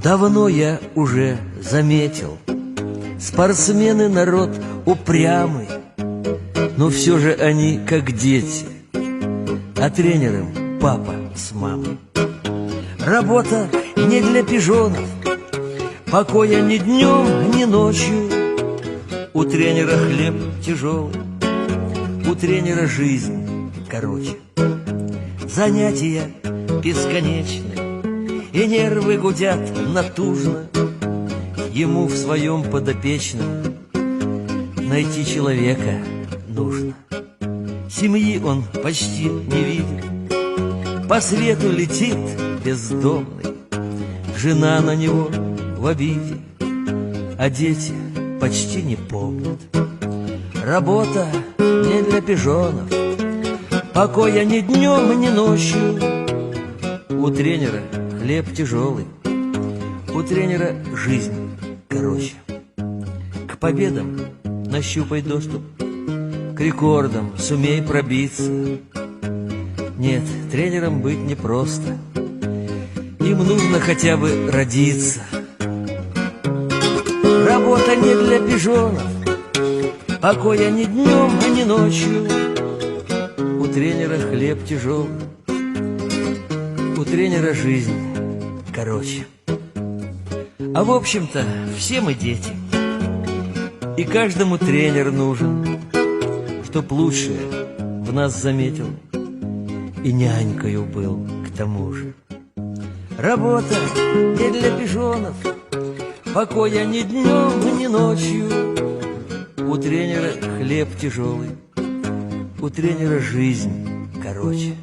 Давно я уже заметил, спортсмены народ упрямый, но все же они как дети, а тренером папа с мамой. Работа не для пижонов, покоя ни днем, ни ночью. У тренера хлеб тяжелый, у тренера жизнь короче. Занятия бесконечны, и нервы гудят натужно. Ему в своем подопечном найти человека нужно. Семьи он почти не видит, по свету летит бездомный. Жена на него в обиде, а дети почти не помнят. Работа не для пижонов, покоя ни днем, ни ночью. У тренера хлеб тяжелый, у тренера жизнь короче. К победам нащупай доступ, к рекордам сумей пробиться. Нет, тренером быть непросто, им нужно хотя бы родиться. Работа не для пижонов, покоя ни днем, ни ночью. У тренера хлеб тяжелый, у тренера жизнь короче. А в общем-то все мы дети, и каждому тренер нужен, чтоб лучшее в нас заметил и нянькою был к тому же. Работа не для пижонов, покоя ни днем, ни ночью. У тренера хлеб тяжелый, у тренера жизнь короче.